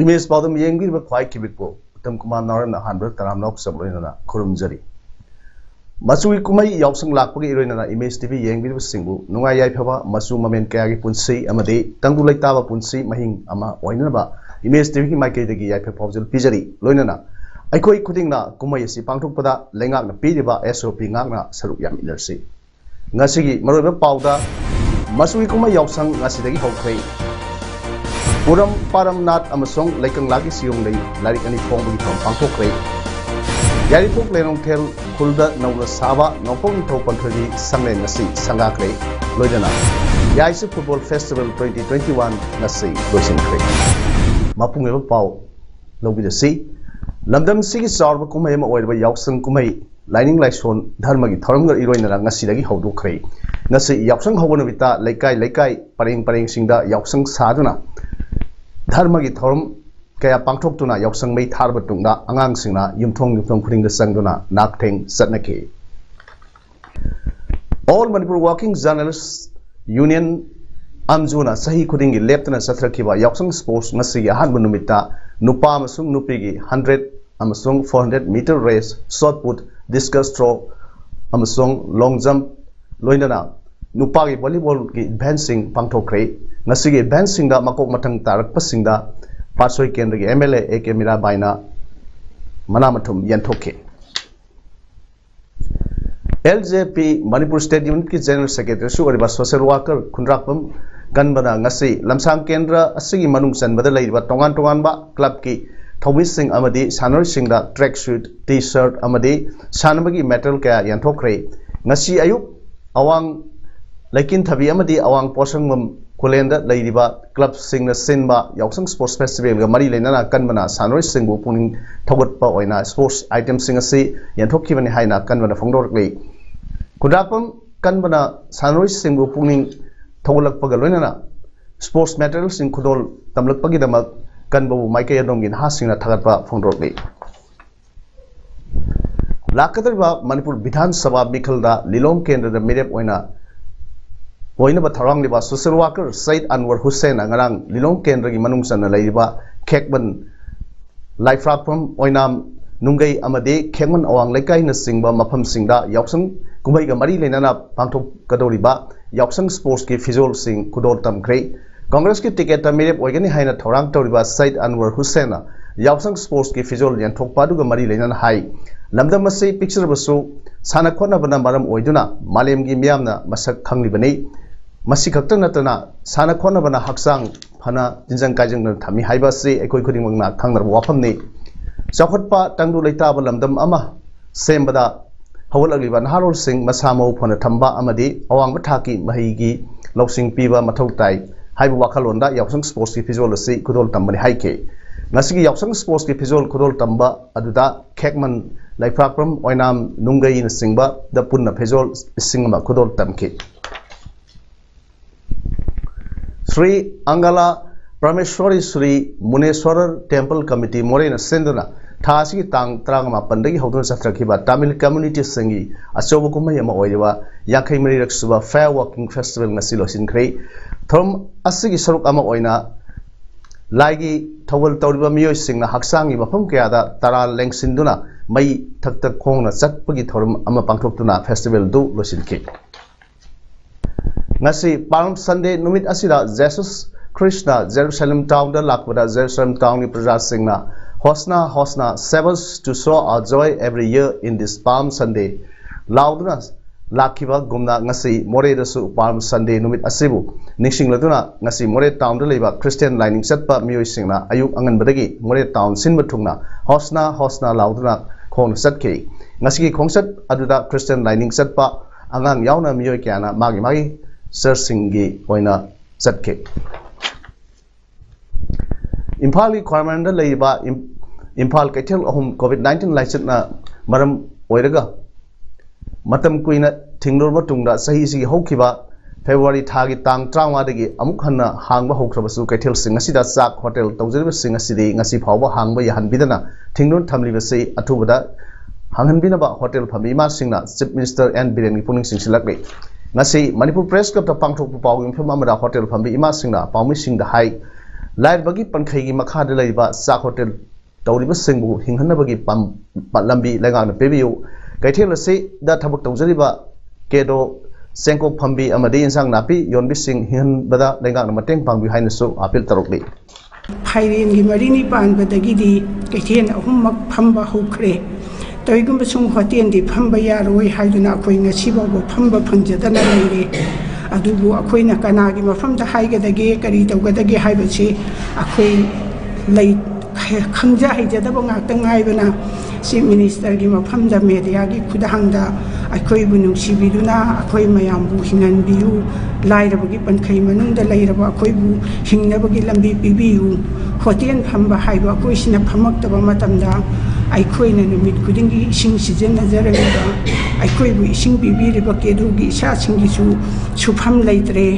Image Padam Yangi with Kwai Kibiko, Tam Commander and a 100 Taramnok Sabrina, Kurumjari. Masui Kumai Yopsang Lapaki Irina, Image TV Yangi with Single, Nungay Pava, Masu Mamen Kagi Punsi, Amade, Tangulay Tava Punsi, Mahing, Ama, Oinaba, Image TV Makegi Yapopozil Pijari, Loinana. I quite cutting na Kumayasi Pantupada, Lenga, Pidiba, SOP Nagna, Sarup Yam Ilersi. Nasigi, Maraba Powder, Masui Kumay Yopsang, Nasidagi Hokay. Puram Paramnat Amasong Laikang Lagi Siung Lay, Larik and Pong from Pangtokray. Yaripok Lenong Tel, Kulda, Nova Sava, Nopong Topantri, Sangle Nasi, Sangakray, Loidana. Yaisi Football Festival 2021 Nasi, Loisin Kray. Mapung Pau, Lobi the Sea. London Sigi Sarva Kumay or Yaksang Kumay, Lining Lyson, Dharmagi, Thoranga Iroina, Nasidagi Hodu Kray. Nasi Yaksang Hogonavita, Laikai, Paring Singda, Yaksang Saduna. Dharmagi Thorum Kaya Pangtok Tuna Yoksang May Tarbatuna, Angang Singna, Yumtong putting the Sangduna, Nakteng Satnaki. All Manipur Working Journalists Union Amzuna Sahi Kudingi Lieutenant Satrakiva Yoksang Sports Nasi Hanbanumita, Nupa Masung Nupigi 100 Amasung 400 meter race, shot put, discus throw, Amasung long jump, Loindana, Nupagi volleyball advancing Pangtokray. Nasigi advancing da makok matang tarak pasing da Pasoi Kendri MLA Eke Mirabaina Manamatum Yantoke. LJP Manipur State Unit ki General Secretary Sugariba Social Worker Kundrakpam Ganbana Ngasi Lamsang Kendra Asigi Manung San Badalai ba Tongan ba club ki Thawis Singh Amadi Sanor Singh da tracksuit T-shirt Amadi Sanamagi metal kaya Yantokre Ngasi Ayuk Awang Laikin Thabi Amadi Awang Posangmam Kulenda Ladiba Club Sing Sinba Yoksang Sports Festival Mari Lena Kanbana Sanoi Singbu Puning Togot Pa Oina Sports Item Sing Si Yantoki Van Haina Kanbana Fongdor Lay Kudapam Kanbana Sanoi Singbu Puning Togolak Pagalona Sports Materials in Kudol Tamlak Pagidamak Kanbu Mike Yadongin Hasina Tagatpa Fongdor Lay Lakadarba Manipur Bidhan Sabha Bikalda Lilom Kendra the Medep Oina Oina ba tharang liba social worker Said Anwar Hussein angarang Lilong Kendra gi manung sana laiba Khekban Lifelapam Oinam Nungai Amade Khekman Awang Laikai na singba mafam singda Yoksang Kumai ga mari lenana pangthok kadoriba Yoksang Sports ki Fizol Singh Kudol Tamkre Congress ki ticket tamirep oigani haina thorang toriba Said Anwar Hussein Yoksang Sports ki Fizol yanthok padu ga mari lenana hai Lamdam masai picture basu sana khona bana maram oiduna malem gi miyamna masak khanglibani Masi Kaktan Natana, Sana Konabana Haksang, Pana, Jinjang Kajang Tami Haibasi, Eko Kudimana, Kangar Wapamni. Sakotpa, Tangu Laitaba Lamdam Ama, Sembada, Hawalagivan Harol Singh, Masamo, Ponatamba Amadi, Awang Bataki, Mahigi, Loksing Piva, Matotai, Haibu Wakalonda, Yaksang Sports Fizolasi, Kudol Tambani Haike. Nasigi Yaksang Sports Fizol Kudol Tamba, Aduda, Kekman, Laiprakram, Oinam, Nungai in Singba, the Punna Fizol, Singma Kudol Tamki. Sri Angala Prameshwari Sri Muneswarar Temple Committee Morena Sendana Thasi Tang Trangama Pandagi Hodun Satrakiba Tamil Community Singi Asobukuma Yama Oiva Yakai Mariraksuba Fair Walking Festival Nasilo Sinkre Thom Asigi Saruk Ama Oina Lagi Towel Toriba Mio Singna Haksangi Mapum Kiada Tara Leng Sinduna Mai Takta Kongna Satpagi Thorum Ama Pangtoptuna Festival Do Losinke. Ngasi Palm Sunday Numit Asida Jesus Krishna Jerusalem Town da Lakpada Jerusalem Town ni Praja Singna Hosna serves to show our joy every year in this Palm Sunday. Lauduna Lakiva Gumna Ngasi More Dasu Palm Sunday Numit Asibu Nixing Laduna Ngasi More Town da Leba Christian Lining Setpa Mio Singna Ayuk Angan Badagi More Town Sinbatungna Hosna Lauduna Kong Setke Ngasi Kongsat Aduda Christian Lining Setpa Angang Yauna Mio Kiana Magi Sir Singi Oina Zatke. Imphal की ख्वारमांड लेबा इम्फाल कैथल अहम कोविड-19 लाइचना मरम ओइरगा मतम कुइना थिंगलोर मतुंगदा सही सिगी हौखिबा February थागी तांग 35 दगी अमुक हन्ना हांगबा हौख्रबसु कैथल सिंग असिदा चाक होटल तौजरिबा सिंग असिदि ngasi फावबा हांगबा याहनबिदना थिंगलोर थमलिबसै अथुबदा हांगनबिनबा होटल फमीमा सिंगना चीफ मिनिस्टर एन बिरेन की पुनिंग सिंगसिलकले ngasi Manipur Press Club ta pangthok paw infam amada hotel fambi ima singna pawmi singda hai lair bagi pankhai gi makha de leiba sak hotel tawriba singbu hinghanabagi pam lambi lengang pebiu kaithel se da thabak tawjariba kedo sengko fambi amadi insang napi yonbi sing hin bada lengang mateng pangbi haina so apil tarokli phairen gi marini pan badagi di kaithen ahummak phamba hokre तोइगुम सुम hotel दी फंबा यारोय हाइदुना अखोय ngasiबाबो फंबा फंजदना लेरे अदुबु अखोयना कनागी मफमदा हाइगदगे करी तौगदगे हाइबसे अखोय लै खंजा हाइजदबो ngakta ngaibana chief minister की मफमदा media की खुदांगदा अखोयबु नुंसिबिदुना अखोय मयामबु हिंगनबियु लाइरबगी पनखै मनुंगदा लैरबा अखोयबु हिंगनबगी लंबी पिबियु hotel फंबा हाइबा अखोयसिना फमक्तबा मतमदा अखोयना नुमित खुदिंगी इसिंग सिजनजरगदा अखोयबु इसिंग पिबिरिबा केदुगी इसासिंगिसु सुफम लैत्रे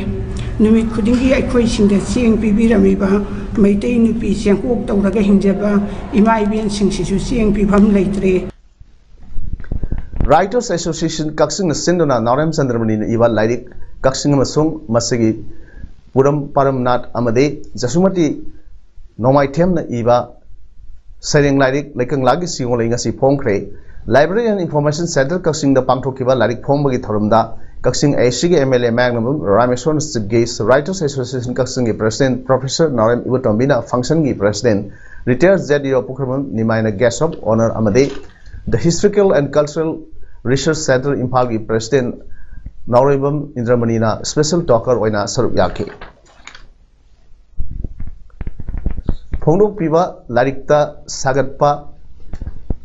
नुमित खुदिंगी अखोयसिंगदा Cheng पिबिरमिबा Meitei नुपि चेंकोक तौरगा हिंजबा इमा इबेन सिंगसिसु चेंग पिफम लैत्रे Writers Association Kaksing Sindona Naram Chandramani Iwa Lairik Kaksing Masung Masigi Puram Paramnat Amade Jasumati Nomai Temna Iwa Saying Lairik Lekang Lagi Singolingasi Pongkre Library and Information Center Kaksing the Pangtokiva Lairik Pombagi Tharumda Kaksing Ashigi MLA Magnum Rameshwan Sigase Writers Association Kaksing President Professor Naram Iwatombina Function President Retired ZDO Pukraman Nimaina Guest of Honor Amade The Historical and Cultural Research Center Impal ki President Nauribam Indramanina Special Talker Oina Sarup Yake Phongdok Piba Larikta Sagatpa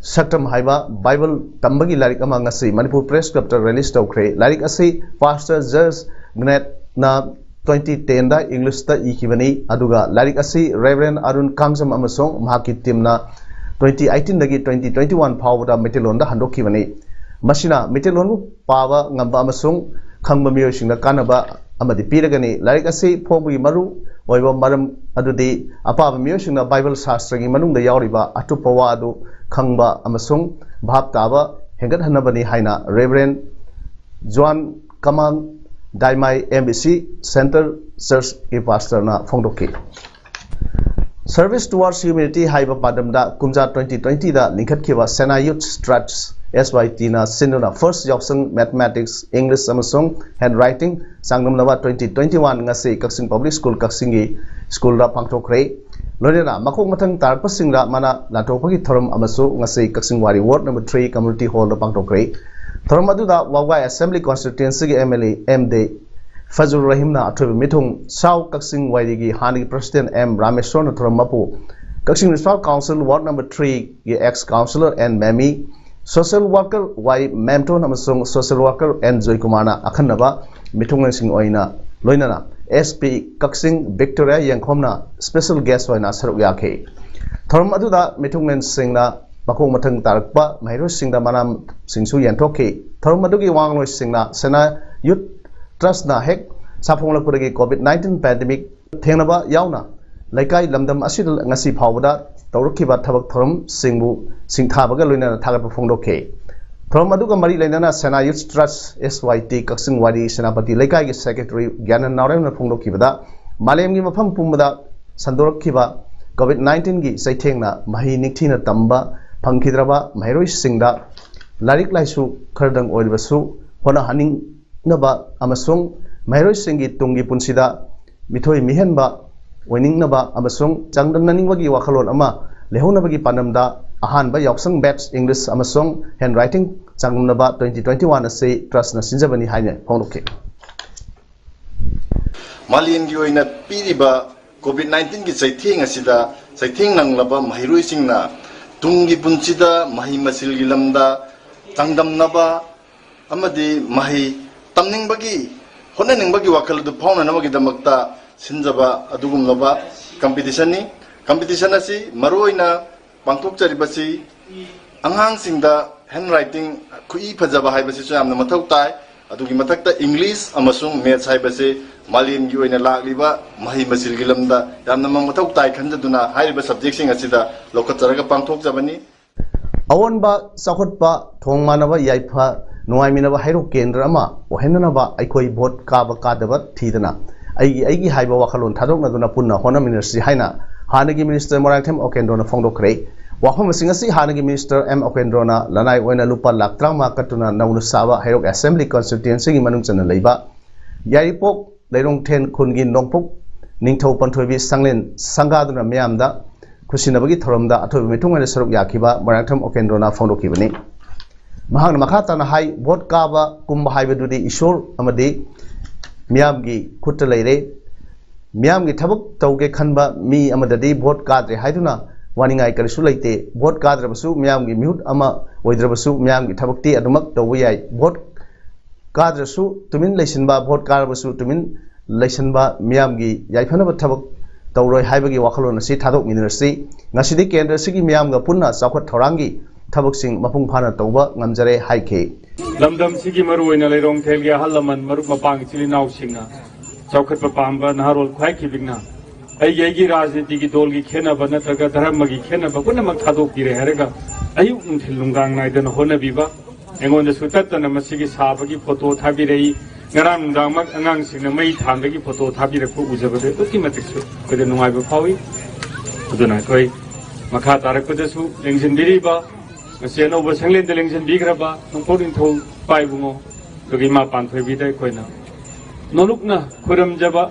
Saktam Haiba Bible Tambagi Larik among Asi Manipur Press Club to release Tokre Larik Asi Pastor Jers Gnet na 2010 da English ta ikibani aduga Larik Asi Reverend Arun Kamsam Amasong Mahaki Timna 2018 dagi 2021 phawda metelonda handokibani masina metelon pawa ngamba amasung khangba miyosingna kanaba amadi piragani larik ase phobui maru oiba maram adudi apaba miyosingna bible shastra gi manungda yauriba atupawa adu khangba amasung bhab taba hengat hanabani haina Reverend John Kamal Daimai MBC Center Church ki pastor na phongdoki Service towards Humanity Haiba Padamda Kumja 2020 da Linkatkiva Sena Youth Struts SYT na Sindona First Yopsung Mathematics English Amasung Handwriting Sangnam Lava 2021 ngasi Kaksing Public School Kaksingi School ra pangthokre loina makok mathang tarpasing ra mana latopagi thorum amasu ngasi Kaksing Wari Ward number 3 Community Hall ra pangthokre thorum adu da Wawai Assembly Constituency gi MLA MD Fazul Rahim na athobi mithung Sao Kaksing Wairigi Hani President M Rameshwar Thoramapu Kaksing Municipal Council Ward number 3 gi ex councillor and Memi Social Worker Y Memton amasung Social Worker and Joy Kumana akhanaba mithung sing oina loinana SP Kaksing Victoria Yangkhomna special guest oina saruk yakhe thorum adu da mithung singna bakong mathang tarakpa mairo singda manam singsu yanthokhe thorum adu gi wangloi singna sena youth Trust na hek sapong lakpuragi COVID-19 pandemic thengnaba yauna laikai lamdam asidal ngasi phawda tawrukhiba thabak thorum singbu singthabaga loina thagat phongdokhe thorum aduga mari lainana Sena Youth Trust SYT Kaksing Wari Senapati laikai gi secretary Gyanan Naurem na phongdokhibada malem gi mafam pumbada sandorokhiba COVID-19 gi saithengna mahi nikthina tamba phangkhidraba mairoi singda larik laisu khardang oilbasu hona haning naba amasung mairoi singi tungi punsida mithoi mihenba oining naba amasung changdang naningwagi wakhalon ama lehonabagi panamda ahanba yoksang batch English amasung handwriting changnam naba 2021 ase trust na sinjabani haine phongdokhe malien gi oina piriba COVID-19 gi saitheng asida saitheng nanglaba mairoi singna tungi punsida mahi masil gi lamda changdam naba amadi mahi tamning bagi honaning bagi wakal du phawna namagi damakta sinjaba adugum laba competition ni competition asi maroina pangthokjaribasi angangsingda handwriting kui phajaba haibasi chu yamna mathau tai adugi mathakta English amasung maths haibasi malim gi oina lagliba mahi masil gi lamda yamna mathau tai khanjaduna haiba subject sing asida lokacharaga pangthokjabani awonba sakhotpa thongmanaba yaifa nuaiminaba hairo kendra ama ohenanaba aikoi vote kaba kadaba thidana aigi haiba wakhalon thadokna duna punna hona ministry haina hanagi minister Moirangthem Okendrona phongdokre wafam singasi hanagi minister M Okendrona lanai oina lupa laktrama katuna naunu saba hairok assembly constituency gi manung chana leiba yaipok leirong then khungi nongpok ningthau panthoibi sanglen sangaduna myamda खुशीनबगी थोरमदा अथोब मिथुंगने सरुक याखिबा Moirangthem Okendrona फोंदोखिबनी महांग मखाताना high vote काबा कुंभ हाइबदुदी ईश्वर अमदी मियामगी खुट लेरे मियामगी थबक तौगे खनबा मी अमददी vote काद्रे हाइदुना वानिंगाई करिसु लेते vote काद्रबसु मियामगी मिहुत अमा ओइद्रबसु मियामगी थबकती अदुमक तौबु याय vote काद्रसु Tumin लेसिनबा vote कारबसु Tumin लेसिनबा मियामगी याइफनबा थबक तौरोय हाइबगी वाखलोन असि थादोक मिनरसि ngасidi केंद्र सिगी मियामगा पुन्ना साखत थौरांगी थबकसिंग मपुंग फाना तौबा ngamjare हाइखे लमदम सिगी मरुइना लेरोंग थेलगे हलमन मरु मपांग चिलिनाव सिंगना चौखत पांबा नहारोल ख्वाइ खिबिंगना आई राजनीति की दोल की खेनब नत्रगा धर्म की खेनब पुनमक थादोक दिरे हरगा अयु उनथिल लुंगांग नाइदन होनबिबा एंगोन सुततन मसिगी साबगी photo थाबिरई ngara nungdangmak angang singna mai thanbagi photo thabirakku ujabade uki matiksu kode nungaiba phawi aduna koi makha tarakpadasu lengsin biriba ngasiano ba sanglen de lengsin bigraba nungporin thol paibungo dogi ma panthoi bidai koina nolukna khuram jaba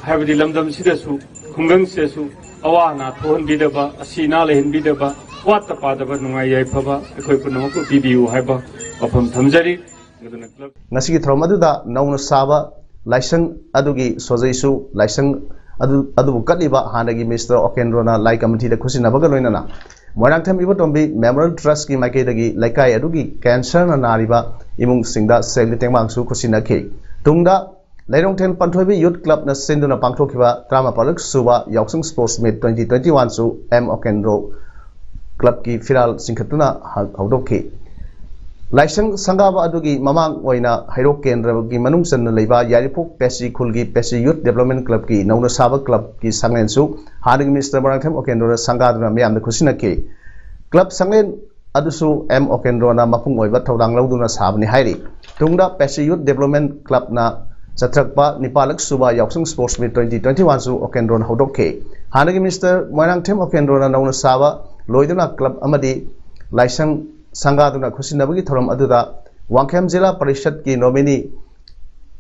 habdi lamdam sidasu khungang sesu awana thon bidaba asina lehin bidaba watta padaba nungai yai phaba khoi punoku bibiu haiba apam thamjari ngasigi thromaduda nauna saba laisang adugi sojaisu laisang adu katliba hanagi minister Okendrona lai committee da khusina baga loinana Moirangthem ibotombi memorial trust ki maike dagi laikai adugi cancer na nariba imung singda selli tengmangsu khusina ke tungda leirongthen panthoibi youth club na sinduna pangthokhiba trama palak suba yaksung sports meet 2021 su M Okendro club ki firal singkhatuna haudokhi लाइसंग संगाबा अदुगी ममांग ओइना हाइरो केंद्र की मनुंग सन लेबा यारिपोक पेसी खुलगी पेसी यूथ डेवलपमेंट क्लब की नौना साबा क्लब की संगलेनसु हानिग मिनिस्टर Moirangthem Okendrona संगादुना मियामदा खुसिनके क्लब संगलेन अदुसु M Okendrona मपुंग ओइबा थौदांग लौदुना साबनि हाइरि तुंगदा पेसी यूथ डेवलपमेंट क्लब ना चत्रकपा निपालक सुबा याक्संग स्पोर्ट्स मीट 2021 सु Okendrona होदोके हानिग मिनिस्टर Moirangthem Okendrona नौना साबा लोइदुना क्लब अमदी लाइसंग संगादुना खुसिनबगी थोरम अदुदा वांखेम जिला परिषद की nominee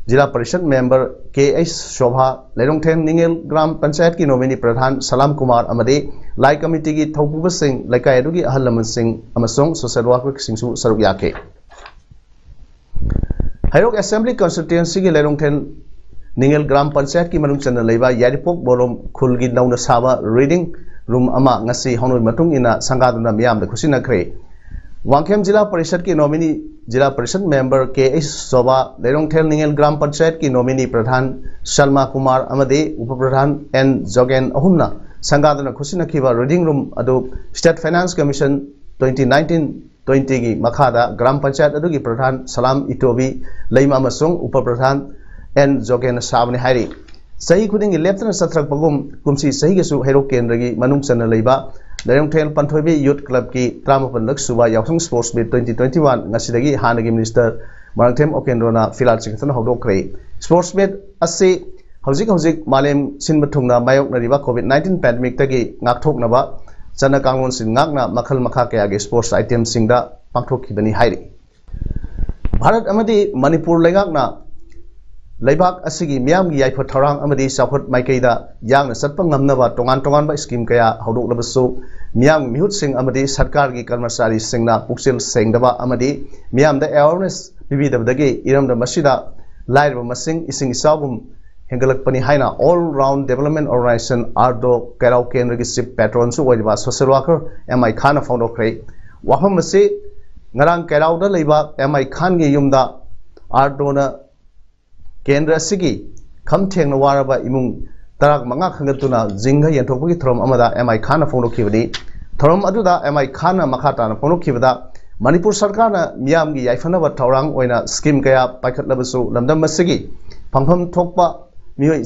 zilla parishad member KH शोभा लेरोंगथेन निंगेल ग्राम पंचायत की नॉमिनी प्रधान सलाम कुमार अमदे लाई कमिटी की थौपुब सिंह लेकाय अदुगी अहल लमन सिंह अमसोंग सोशल वर्कर सिंहसु सरुक याखे हाइरोक असेंबली कॉन्स्टिट्यूएंसी की लेरोंगथेन निंगेल ग्राम पंचायत की मनुंग चंद लेबा यारिपोक बोरोम खुलगी नौना साबा रीडिंग रूम अमा ngasi honoi matung ina sangaduna miyamda खुसिनखरे वांखेम जिला परिषद की nominee zilla parishad member KH Shobha लेरोंगथेल निंगेल ग्राम पंचायत की नॉमिनी प्रधान शर्मा कुमार अमदे उप प्रधान N जोगेन अहुमना संगादना खुसिनखिबा रीडिंग रूम अदु स्टेट फाइनेंस कमीशन 2019-20 की मखादा ग्राम पंचायत अदुगी प्रधान सलाम इटोबी लेमा मसोंग उप प्रधान N जोगेन साबने हाइरि सही खुदिंग लेफ्टन सत्रक पगुम कुमसी सही गेसु हेरो केंद्र की मनुंग सन लेबा लेरोंगथेल पंथोइबी यूथ क्लब की 35 सुबा याक्संग स्पोर्ट्स मीट 2021 ngasiदगी हानगी मिनिस्टर Moirangthem Okendrona फिलाल चिकथन होदोखरे स्पोर्ट्स मीट असे हौजिक मालेम सिनब थुंगना मायोकनरिबा कोविड-19 पैंडेमिक तगी ngakthoknaba chana kanglon sin ngakna makhal makha kaya ge sports item singda pangthokibani hairi Bharat amadi Manipur leingakna लेबाक असिगी मियाम की याइफ थौरांग अमदी साखत माइकैदा यांगना चटपा ngamnaba tongan ba स्कीम कया हौदोकलबसु मियाम मिहुत सिंह अमदी सरकार की कर्मचारी सिंगना पुक्सिल सेंगदबा अमदी मियामदा अवेयरनेस बिबिदबदगी इरमदा मसिदा लाइरबा मसिंग इसिंग इसाबुम हेंगलकपनी हाइना all round development organisation ARDO कैराउ केंद्र की चीफ पैट्रन सु ओइबा सोशल वर्कर MI खान फाउंडोखरे वाफम मसे ngarang कैराउदा लेबा MI खान की युमदा आर्डोना केंद्र सिगी खम थेंगना वारबा इमुंग tarak manga khangatuna jingha yenthokpagi thorom amada MI Khan phonokibani thorom aduda MI Khan makhata na phonokibada Manipur Sarkar na miyamgi yaifanaba thaurang oina scheme kaya paikhatlabasu lamdam masigi phangpham thokpa miyoi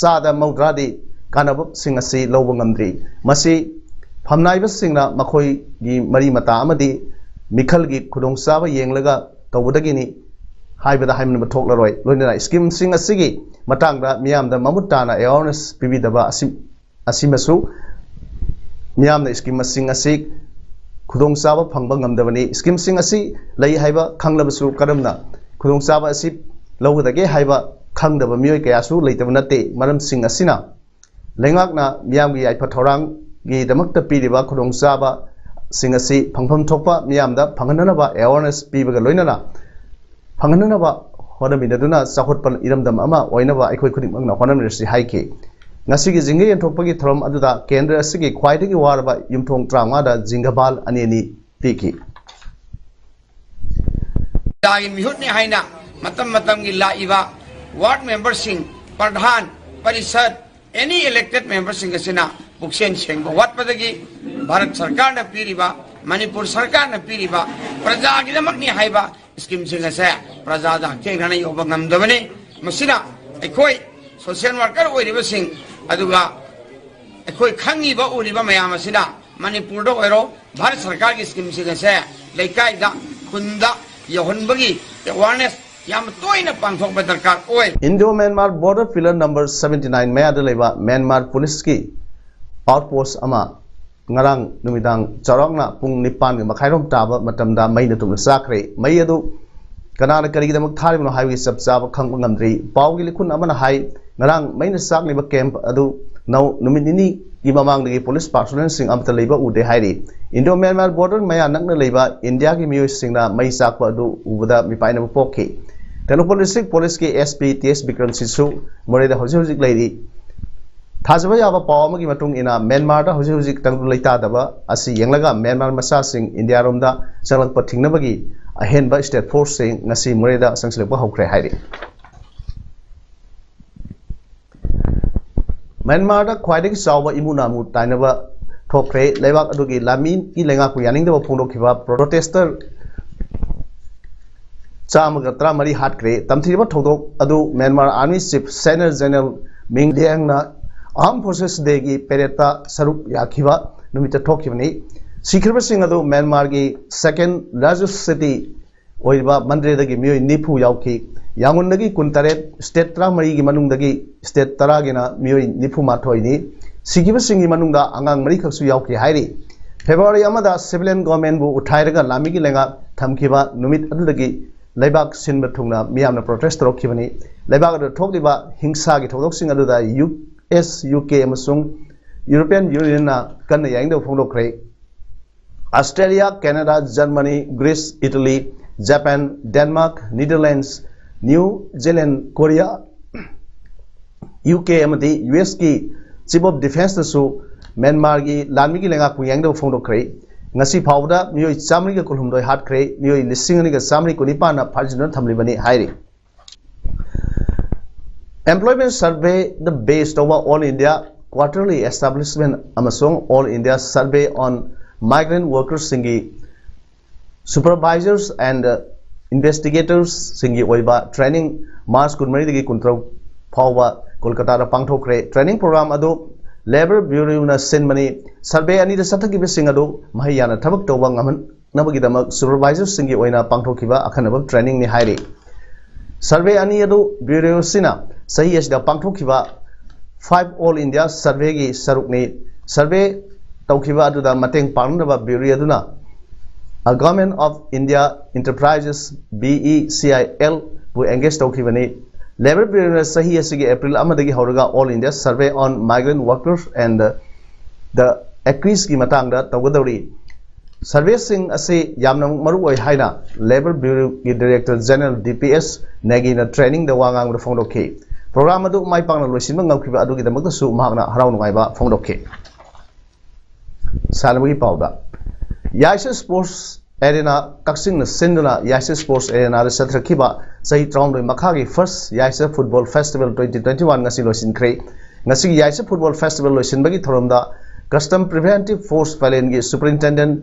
sada maudradi kanab sing asi lawba ngamdri masi phamnaiba singna makhoi gi mari mata amadi mikhal gi khudong saba yenglaga tawbadagini haibada haimna thoklaroi loinana scheme sing asigi matangda miyamda mamutana awareness pibidaba asimasu miyamna scheme sing asig khudong saba phangba ngamdabani scheme sing asi lai haiba khanglabasu karamna khudong saba asi lawdage haiba khangdaba miyoi kayasu leitaba natte maram sing asina lengakna miyamgi yaifa thorang gi damakta piriba khudong saba sing asi phangpham thokpa miyamda phangananaba awareness pibaga loinana phangananaba honamidaduna sakhotpan iramdam ama oinaba aikhoi khudimangna honamrisi haike ngasigi jinga yenthokpagi thorom aduda kendra asigi khwaidagi waraba yumthong tranga da jingabal aneni piki dagi mihutni haina matam gi laiba ward members sing pradhan parisad any elected members sing asina buksen sengba wat padagi bharat sarkar na piriba manipur sarkar na piriba praja gi damakni haiba scheme sing ase praja da kengrana yoba ngamdabani masina aikhoi social worker oiriba sing aduga aikhoi khangiba uriba mayam asina manipur do oiro bharat sarkar gi scheme sing ase leikai da khunda yohonbagi awareness yam toina pangthokba darkar oi Indo-Myanmar border pillar number 79 mayada leba Myanmar police ki outpost ama ngarang numidang charokna pung nipan gi makhairom taba matamda maina tum sakre mai adu kanana kari gidamak tharibno highway sabsaba khangba ngamdri pawgi likhun amana hai ngarang maina sakni ba camp adu now numidini gi mamangdagi police personnel sing amta leba ude hairi Indo-Myanmar border maya nakna leba India gi miyoi singna mai sakpa adu ubada mipaina ba pokhi Tenopal District Police ki SP TS Bikram Sisu moreda hojik lairi thajaba yaba pawama gi matung ina Myanmar da hojik tangdu leita daba asi yenglaga Myanmar masa sing India romda changlak pathingna bagi ahenba state force sing ngasi moreda sangsilpa hokre hairi Myanmar da khwaidagi chawba imunamu tainaba thokre lebak adugi lamin ki lenga ku yaningdaba phongdokhiba protester Chamaga Tramari Hatkre, Tamthiriba Todok, Adu, Myanmar Army Chief Senior General Ming Liangna, Armed Forces Degi, Pereta, Sarup Yakiva, Numita Tokivani, Sikriba Singadu, Myanmar gi second largest city, Oiba, Mandre the Gimu, Nipu Yauki, Yangundagi Kuntaret, State Tramari Manundagi, State Taragina, Mu Nipu Matoini, Sikiba Singi Manunda, Angang Marikasu Yauki Hairi. February Amada, civilian government bu Utaiga, Lamigi Lenga, Tamkiba, Numit Adulagi. Lebak sinba thungna miyamna protest rokibani lebak adu thokliba hingsa gi thodok sing adu da US UK amasung European Union na kan yaingdo phongdokre Australia Canada Germany Greece Italy Japan Denmark Netherlands New Zealand Korea UK amati US ki Chief of Defense su Myanmar gi lanmi gi lenga ku yaingdo phongdokre ngasi phawda miyoi chamri ga kulhumdoi hatkre miyoi lisingani ga chamri kunipa na pharjina thamlibani hairi employment survey the based over all India quarterly establishment amasong all India survey on migrant workers singi supervisors and investigators singi oiba training March kunmari dagi kuntrau phawba Kolkata ra pangthokre training program adu Labor Bureau na senmani survey ani da sathaki be singado mahiyana thabak toba ngaman nabagi damak supervisor singi oina pangthokiba akhanaba training ni hairi survey ani adu bureau sina sahi asda pangthokiba 5 all India survey gi sarukni survey tawkiba adu da mateng pangnaba bureau aduna a government of India enterprises BECIL bu engage tawkibani Labor Bureau sahi asigi April amadagi horaga all India survey on migrant workers and the accrease ki matangda tawgadawri survey sing ase yamna maru oi haina Labor Bureau ki Director General DPS nagi na training da wangang da phongdokhe program adu mai pangna loisinba ngawkhiba adu gi damakta su mahakna harau nungaiba phongdokhe salmagi pawda Yaisa Sports Arena Kaksing na Sinduna Yaisa Sports Arena da satrakhiba sahi traum doi makhagi first Yaisa Football Festival 2021 ngasi loisin kre ngasi yaisa football festival loisin bagi thoromda custom preventive force battalion gi superintendent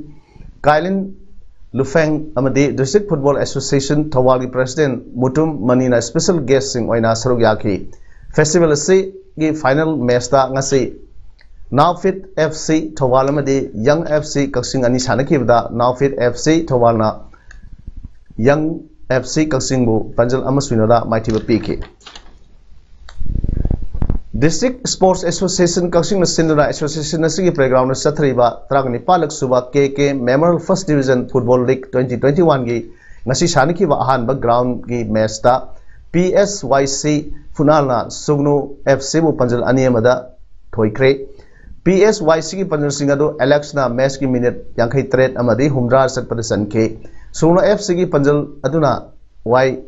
Kailin Lufeng amadi district football association Thawal gi president Mutum Manina special guest sing oina saruk yaki festival ase gi final match ta ngasi Nowfit FC Thawal amadi Young FC Kaksing ani sanakibda Nowfit FC Thawal na Young FC Kaksing bu panjal amaswinoda maitiba piki District Sports Association Kaksing na sinduna association na sige playground na satriba tragni palak suba KK Memorial First Division Football League 2021 gi ngasi sanakibba ahanba ground gi match ta PSYC Funalna Sugnu FC bu panjal ani amada thoikre PSYC ki panjal singado Alex na match ki minute 53 amadi humrar satpada sanke Sugnu FC ki panjal aduna Y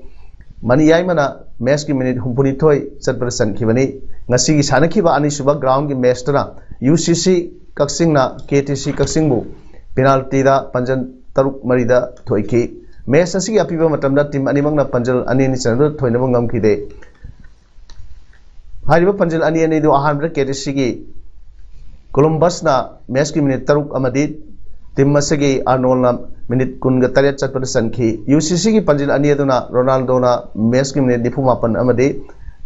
Maniyai mana match ki minute humpuni thoi satpada sankibani ngasi gi sanakhiba ani suba ground gi match tana UCC Kaksing na KTC Kaksing bu penalty da panjan taruk marida thoiki match asigi apiba matamda team ani mangna panjal ani ni channel thoina bangam khide hariba panjal ani ani do ahan bra KTC gi Columbus na match ki minute taruk amadi team masagi Arnold na minute kun ga tariat chatpada sankhi UCC gi panjal ani aduna Ronaldo na match ki minute nifu mapan amadi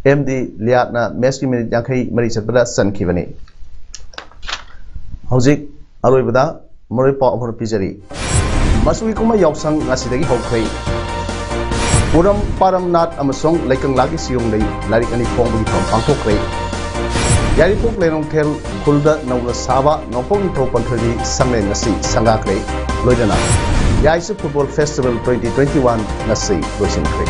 MD Liat na match ki minute yakai mari chatpada sankhi bani hojik aroi bada mori pa over pijari masui kuma yausang ngasidagi hokhrei puram paramnat amasong laikang lagi siung lei larik ani phong bagi pham pangthokhrei yari pok lenong thel khulda nawla saba nopong tho panthari sangne ngasi sangakrei loidana yaisa football festival 2021 ngasi loisinkrei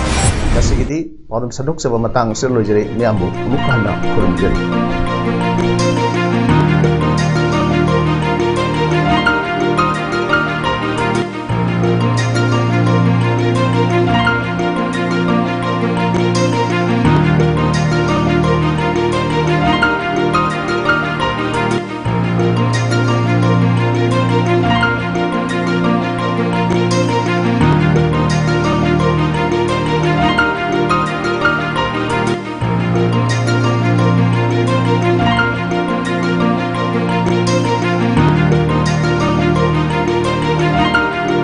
ngasi gidi odam sadok saba matang sir loijari niambu mukhanna khurumjari